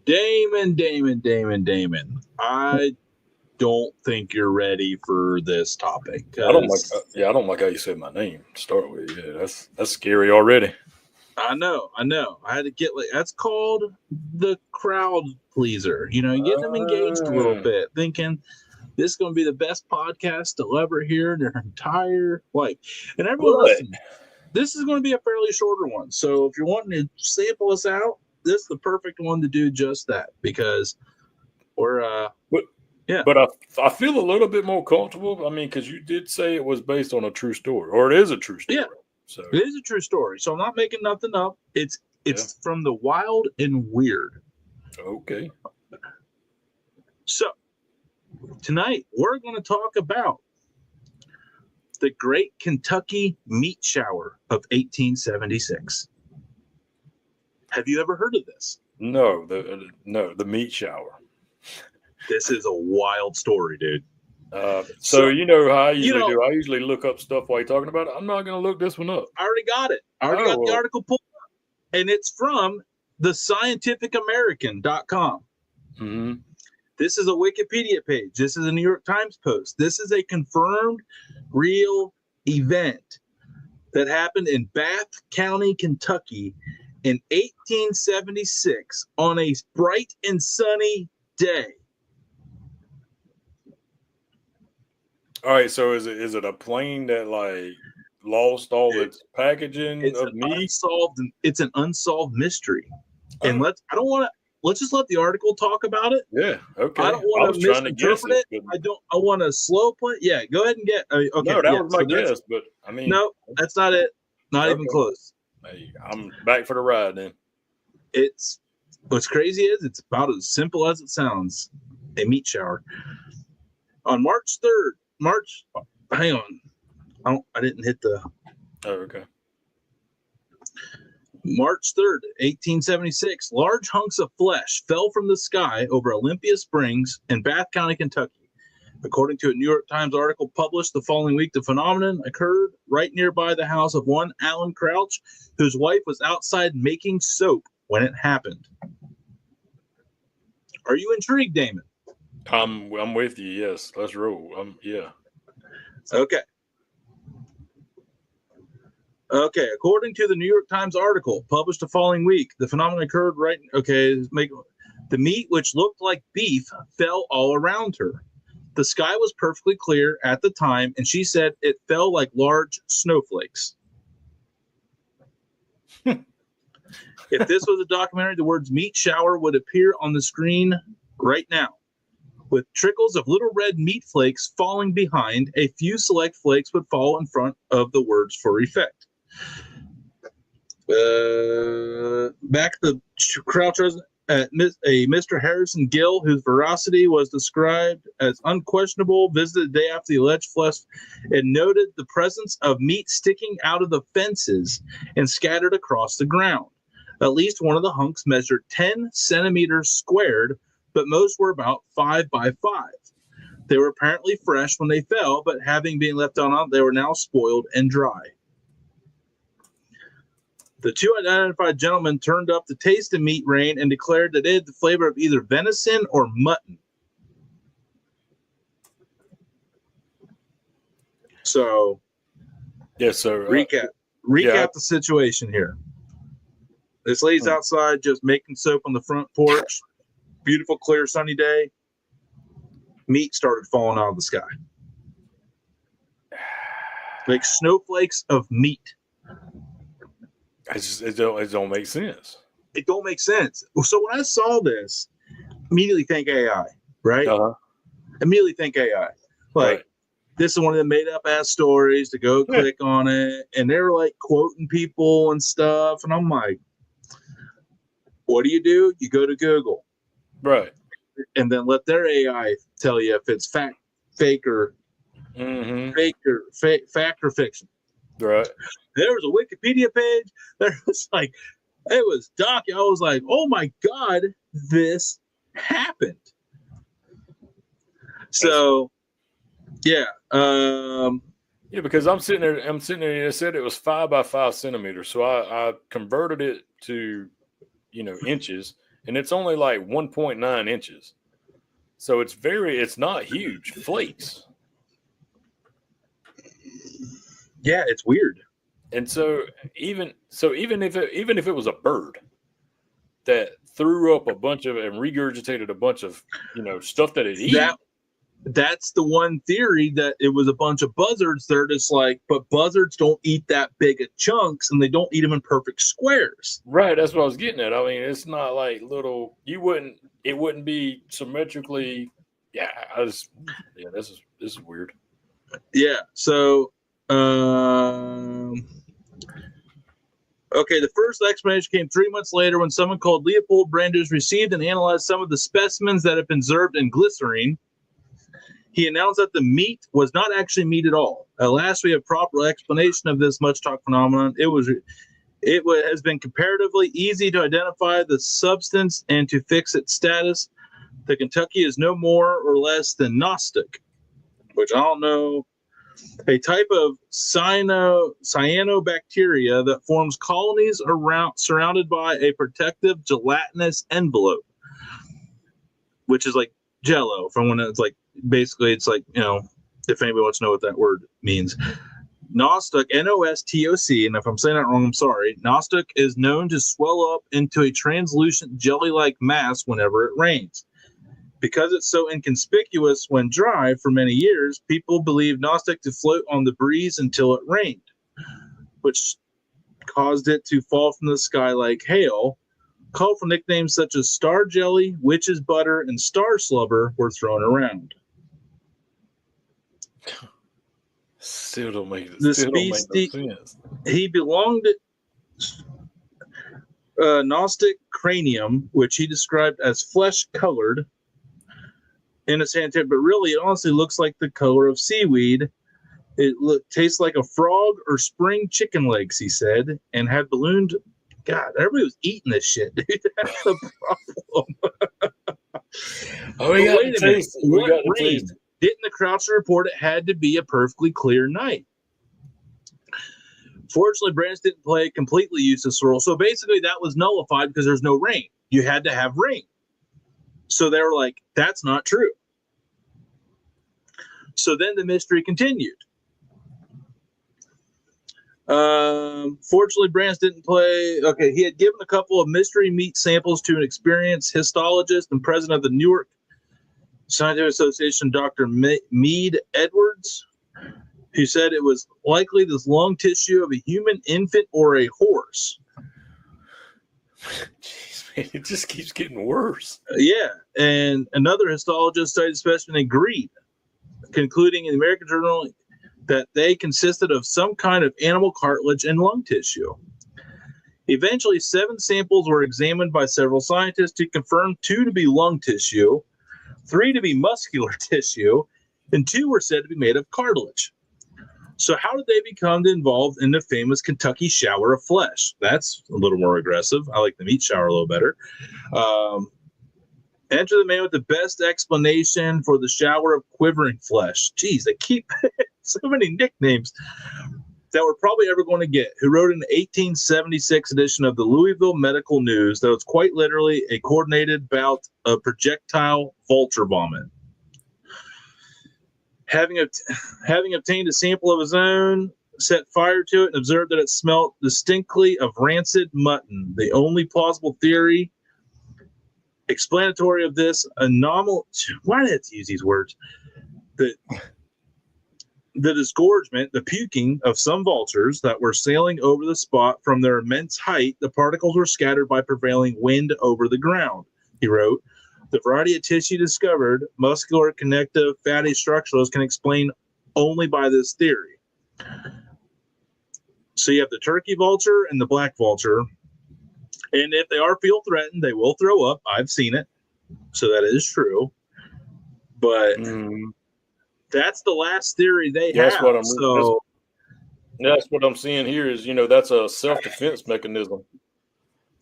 Damon. I don't think you're ready for this topic I don't like. because I don't like how you said my name to start with. Yeah, that's scary already. I know. I had to get that's called the crowd pleaser. Getting them engaged a little bit, thinking this is going to be the best podcast they'll ever hear in their entire life. And everyone, listen, this is going to be a fairly shorter one. So if you're wanting to sample us out, this is the perfect one to do just that because we're But I feel a little bit more comfortable. I mean, because you did say it was based on a true story, or it is a true story. Yeah, so it is a true story. So I'm not making nothing up. It's from the wild and weird. Okay. So tonight we're going to talk about the Great Kentucky Meat Shower of 1876. Have you ever heard of this? No, the meat shower. This is a wild story, dude. So you know how I usually do. I usually look up stuff while you're talking about it. I'm not going to look this one up. I already got it. I already got the article pulled up. And it's from the scientificamerican.com. Mm-hmm. This is a Wikipedia page. This is a New York Times post. This is a confirmed real event that happened in Bath County, Kentucky in 1876 on a bright and sunny day. All right, so is it a plane that like lost all its packaging of meat? It's an unsolved mystery. And let's just let the article talk about it. Yeah, okay. I don't want to misinterpret it. I want to slow play. Yeah, go ahead and get. Okay, no, that was my guess, but I mean, no, that's not it. Not even close. Hey, I'm back for the ride then. What's crazy is it's about as simple as it sounds. A meat shower on March 3rd. Hang on. I didn't hit the. Oh, okay. March 3rd, 1876, large hunks of flesh fell from the sky over Olympia Springs in Bath County, Kentucky. According to a New York Times article published the following week, the phenomenon occurred right nearby the house of one Alan Crouch, whose wife was outside making soap when it happened. Are you intrigued, Damon? I'm with you. Yes, let's roll. Yeah. Okay. According to the New York Times article published the following week, the phenomenon occurred the meat, which looked like beef, fell all around her. The sky was perfectly clear at the time, and she said it fell like large snowflakes. If this was a documentary, the words meat shower would appear on the screen right now, with trickles of little red meat flakes falling behind. A few select flakes would fall in front of the words for effect. Back to Crouch, a Mr. Harrison Gill, whose veracity was described as unquestionable, visited the day after the alleged flesh and noted the presence of meat sticking out of the fences and scattered across the ground. At least one of the hunks measured 10 centimeters squared, but most were about 5 by 5. They were apparently fresh when they fell, but having been left on, they were now spoiled and dry. The two identified gentlemen turned up to taste the meat rain and declared that it had the flavor of either venison or mutton. So, yes, sir. Recap the situation here. This lady's outside just making soap on the front porch. Beautiful, clear, sunny day. Meat started falling out of the sky. Like snowflakes of meat. It don't make sense. It don't make sense. So when I saw this, immediately think AI, right? Uh-huh. Immediately think AI. Like, this is one of the made up ass stories to go click on it. And they were like quoting people and stuff. And I'm like, what do? You go to Google. Right. And then let their AI tell you if it's fact or fiction. Right. There was a Wikipedia page. There was it was doc. I was like, oh my God, this happened. So, yeah. Yeah, because I'm sitting there and it said it was 5 by 5 centimeters. So I converted it to, inches. and it's only like 1.9 inches. So it's not huge flakes. Yeah, it's weird. And so even if it was a bird that threw up a bunch of and regurgitated a bunch of stuff that it eats. That's the one theory, that it was a bunch of buzzards. They're just like, but buzzards don't eat that big of chunks, and they don't eat them in perfect squares. Right, that's what I was getting at. I mean, it's not like little. It wouldn't be symmetrically. Yeah, this is weird. Yeah. So, okay, the first explanation came 3 months later when someone called Leopold Brandes received and analyzed some of the specimens that had been observed in glycerine. He announced that the meat was not actually meat at all. At last, we have proper explanation of this much talked phenomenon. It has been comparatively easy to identify the substance and to fix its status. The Kentucky is no more or less than Gnostic, which I don't know. A type of cyanobacteria that forms colonies surrounded by a protective gelatinous envelope, which is like Jello from when it's like, basically it's like, if anybody wants to know what that word means. Nostoc, Nostoc, and if I'm saying that wrong, I'm sorry. Nostoc is known to swell up into a translucent jelly-like mass whenever it rains. Because it's so inconspicuous when dry for many years, people believed Nostoc to float on the breeze until it rained, which caused it to fall from the sky like hail. Colorful nicknames such as star jelly, witch's butter, and star slubber were thrown around. Still don't make no sense. He belonged to Gnostic cranium, which he described as flesh-colored in its hand, but really it honestly looks like the color of seaweed. It tastes like a frog or spring chicken legs, he said, and had ballooned. God, everybody was eating this shit, dude. That's the problem. We got to taste it. Didn't the Croucher report it had to be a perfectly clear night? Fortunately, Brandes didn't play a completely useless role. So basically, that was nullified because there's no rain. You had to have rain. So they were like, that's not true. So then the mystery continued. Fortunately, Brandes didn't play. Okay, he had given a couple of mystery meat samples to an experienced histologist and president of the Newark Scientific Association, Dr. Mead Edwards, who said it was likely this lung tissue of a human infant or a horse. Jeez, man, it just keeps getting worse. Yeah, and another histologist studied the specimen and agreed, concluding in the American Journal that they consisted of some kind of animal cartilage and lung tissue. Eventually, 7 samples were examined by several scientists to confirm 2 to be lung tissue, 3 to be muscular tissue, and 2 were said to be made of cartilage. So how did they become involved in the famous Kentucky shower of flesh? That's a little more aggressive. I like the meat shower a little better. Enter the man with the best explanation for the shower of quivering flesh. Geez, they keep so many nicknames that we're probably ever going to get. Who wrote an 1876 edition of the Louisville Medical News that was quite literally a coordinated bout of projectile vulture vomit. Having obtained a sample of his own, set fire to it and observed that it smelled distinctly of rancid mutton. The only plausible theory explanatory of this anomaly. Why did I have to use these words? The disgorgement, the puking of some vultures that were sailing over the spot from their immense height. The particles were scattered by prevailing wind over the ground, he wrote. The variety of tissue discovered, muscular, connective, fatty, structurals, can explain only by this theory. So you have the turkey vulture and the black vulture. And if they are feel threatened, they will throw up. I've seen it. So that is true. But that's the last theory they have. That's what I'm seeing here is, that's a self-defense mechanism.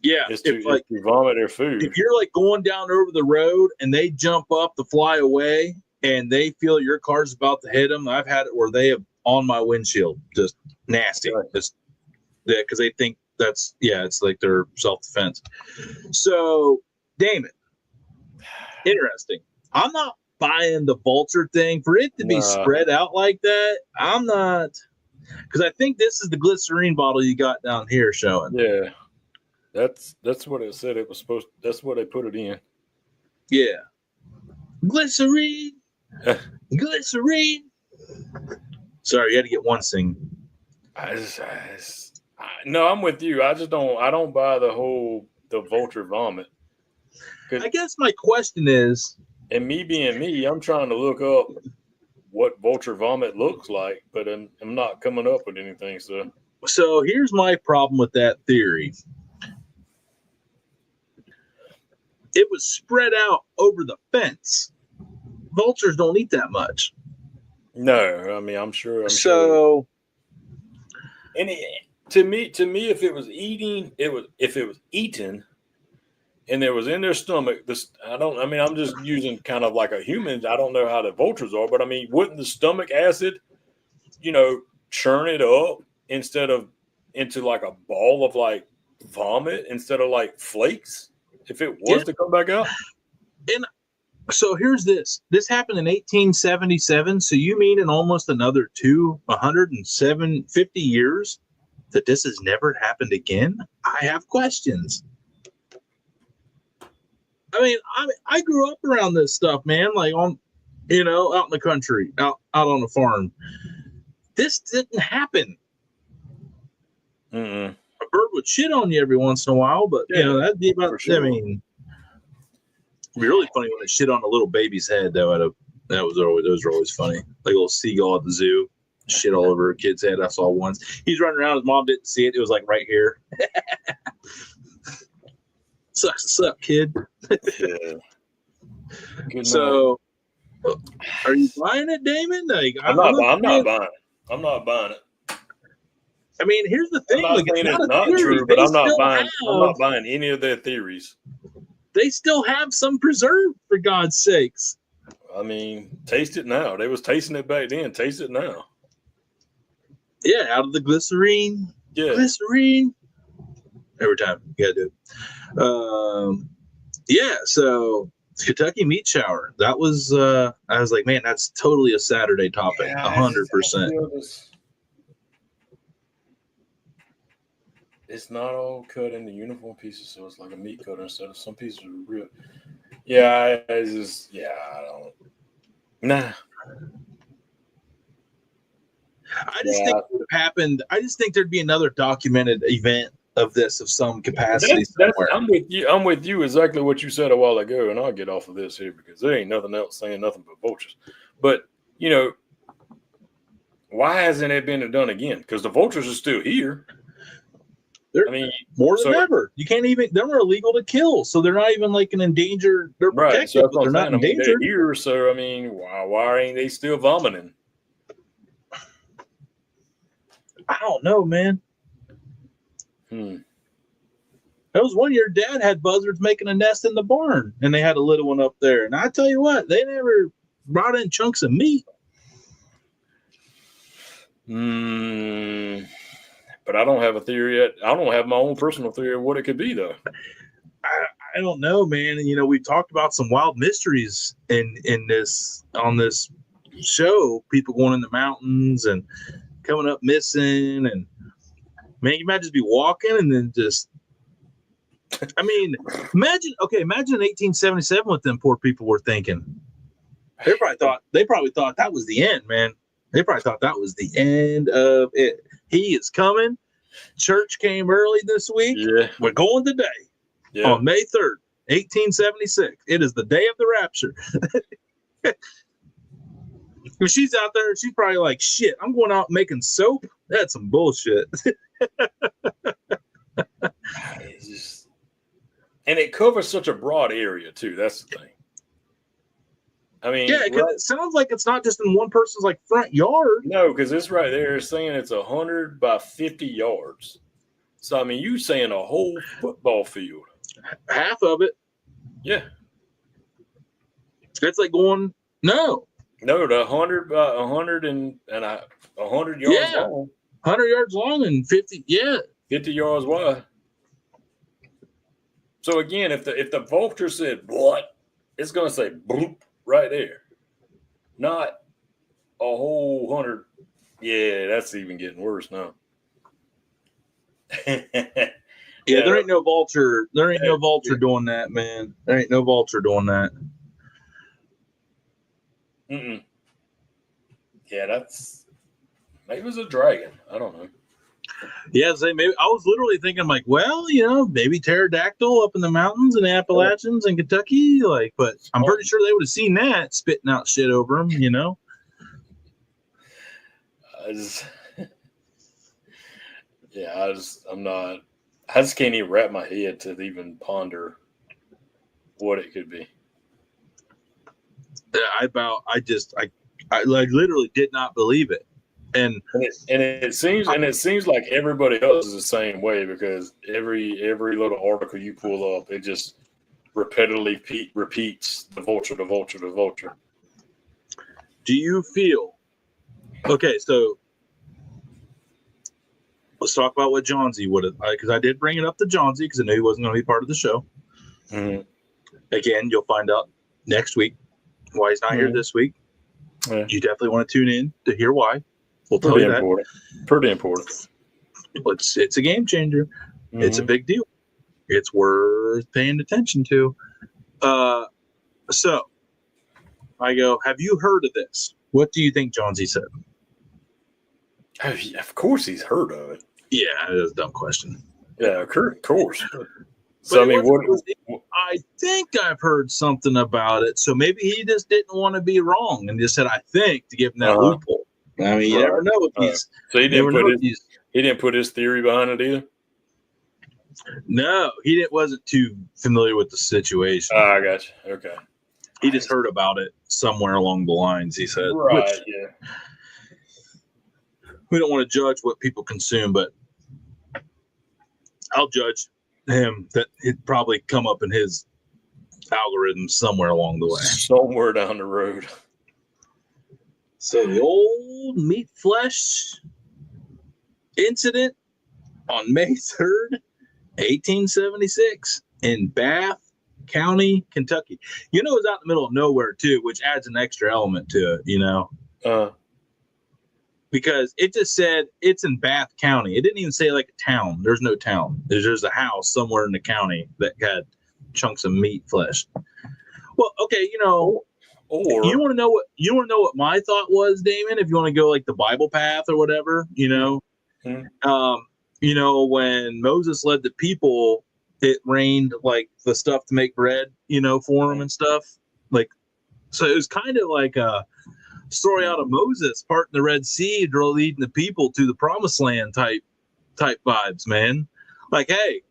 Yeah, it's to vomit their food. If you're like going down over the road and they jump up to fly away and they feel your car's about to hit them, I've had it where they have on my windshield, just nasty, just because they think it's like their self-defense. So Damon. Interesting. I'm not buying the vulture thing for it to be spread out like that. I'm not, because I think this is the glycerine bottle you got down here showing. Yeah, that's what it said. It was supposed. That's what they put it in. Yeah, glycerine, glycerine. Sorry, you had to get one sing. No, I'm with you. I don't buy the vulture vomit. I guess my question is, and me being me, I'm trying to look up what vulture vomit looks like, but I'm not coming up with anything. So here's my problem with that theory. It was spread out over the fence. Vultures don't eat that much. No, I mean I'm sure. And to me, if it was eaten, and there was in their stomach, I'm just using kind of like a human. I don't know how the vultures are, but I mean, wouldn't the stomach acid, churn it up into like a ball of like vomit instead of like flakes if it was to come back out? And so here's this. This happened in 1877. So you mean in almost another 150 years that this has never happened again? I have questions. I mean, I grew up around this stuff, man, like out in the country, out on the farm. This didn't happen. Mm-mm. A bird would shit on you every once in a while, but that'd be about. Sure. I mean, it'd be really funny when it shit on a little baby's head, though. Those were always funny. Like a little seagull at the zoo, shit all over a kid's head. I saw once. He's running around. His mom didn't see it. It was like right here. Sucks kid. Yeah. So, are you buying it, Damon? Like, I'm not buying it. I'm not buying it. I mean, here's the thing. I'm not saying it's not true, but I'm not buying any of their theories. They still have some preserve, for God's sakes. I mean, taste it now. They was tasting it back then. Taste it now. Yeah, out of the glycerine. Yeah. Glycerine. Every time. You gotta do it. So Kentucky meat shower. That was I was like, man, that's totally a Saturday topic. 100%. It's not all cut into uniform pieces, so it's like a meat cutter instead of some pieces are real. Yeah, I don't. Nah. I just think it would have happened. I just think there'd be another documented event of this of some capacity somewhere. I'm with you exactly what you said a while ago, and I'll get off of this here because there ain't nothing else saying nothing but vultures. But why hasn't it been done again? Because the vultures are still here. More than ever. You can't even. They're illegal to kill, so they're not even like an endangered. They're protected, but they're not endangered. They're here, so why ain't they still vomiting? I don't know, man. That was one year Dad had buzzards making a nest in the barn, and they had a little one up there. And I tell you what, they never brought in chunks of meat. But I don't have a theory yet. I don't have my own personal theory of what it could be, though. I don't know, man. And we talked about some wild mysteries on this show. People going in the mountains and coming up missing, and man, you might just be walking and then just. I mean, imagine in 1877 what them poor people were thinking. They probably thought that was the end, man. They probably thought that was the end of it. He is coming. Church came early this week. Yeah. We're going today. Yeah. On May 3rd, 1876. It is the day of the rapture. When she's out there, she's probably like, shit, I'm going out making soap. That's some bullshit. And it covers such a broad area, too. That's the thing. I mean, yeah, because it sounds like it's not just in one person's like front yard. No, because it's right there saying it's 100 by 50 yards. So I mean, you saying a whole football field, half of it. Yeah, it's like going the 100 by 100 and 100 yards long. 100 yards long and 50. Yeah, 50 yards wide. So again, if the vulture said what, it's going to say bloop right there, not a whole 100. Yeah, that's even getting worse now. Yeah, there ain't no vulture. There ain't no vulture doing that, man. There ain't no vulture doing that. Mm-mm. Yeah, that's maybe it was a dragon. I don't know. Yeah, maybe I was literally thinking like, well, you know, maybe pterodactyl up in the mountains in the Appalachians in Kentucky, like, but I'm pretty sure they would have seen that spitting out shit over them, you know. I just can't even wrap my head to even ponder what it could be. I like literally did not believe it. And it seems like everybody else is the same way, because every little article you pull up, it just repetitively repeats the vulture. Do you feel okay? So let's talk about what Johnsy would have, because I did bring it up to Johnsy because I knew he wasn't going to be part of the show. Mm-hmm. Again, you'll find out next week why he's not here this week. Yeah. You definitely want to tune in to hear why. We'll tell you that. Pretty important. It's a game changer. Mm-hmm. It's a big deal. It's worth paying attention to. So I go, have you heard of this? What do you think Johnsy said? Of course he's heard of it. Yeah, that's a dumb question. Yeah, of course. So, I mean, I think I've heard something about it. So maybe he just didn't want to be wrong and just said, I think, to give him that loophole. I mean, you never know if he's. So he didn't put his theory behind it either? No, he wasn't too familiar with the situation. I got you. Okay. He just heard about it somewhere along the lines, he said. Right, yeah. We don't want to judge what people consume, but I'll judge him that it'd probably come up in his algorithm somewhere along the way. Somewhere down the road. So the old meat flesh incident on May 3rd, 1876 in Bath County, Kentucky. You know, it's out in the middle of nowhere too, which adds an extra element to it, you know. Because it just said it's in Bath County. It didn't even say like a town. There's no town. There's a house somewhere in the county that had chunks of meat flesh. Well, okay, you know, or you want to know what my thought was, Damon, if you want to go like the Bible path or whatever, you know. Mm-hmm. You know, when Moses led the people, it rained like the stuff to make bread, you know, for them and stuff. Like, so it was kind of like a story out of Moses parting the Red Sea, leading the people to the promised land type vibes, man. Like, hey,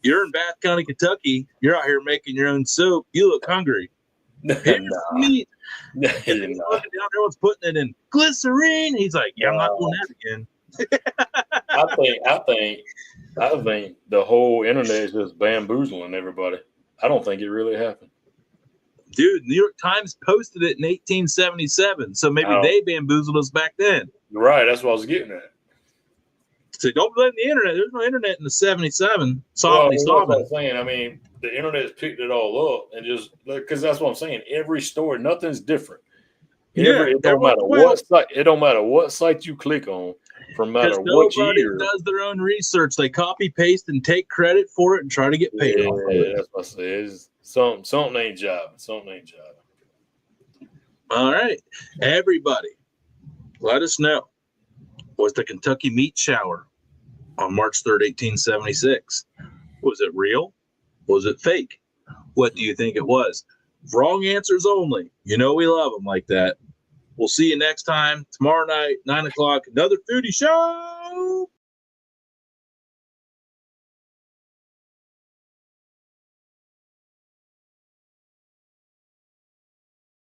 you're in Bath County, Kentucky. You're out here making your own soap. You look hungry. Here's some meat. Looking down, everyone's putting it in glycerine. He's like, yeah, I'm not doing that again. I think the whole internet is just bamboozling everybody. I don't think it really happened. Dude, New York Times posted it in 1877, so maybe they bamboozled us back then. Right, that's what I was getting at. So don't blame the internet. There's no internet in the 77. That's what I'm saying. I mean, the internet has picked it all up, and just because that's what I'm saying. Every story, nothing's different. It don't matter what site you click on, no matter what year. Does their own research. They copy paste and take credit for it and try to get paid off of it. That's what I say. Something ain't jiving. All right, everybody, let us know. Was the Kentucky meat shower on March 3rd, 1876? Was it real? Was it fake? What do you think it was? Wrong answers only. You know we love them like that. We'll see you next time tomorrow night, 9 o'clock. Another foodie show.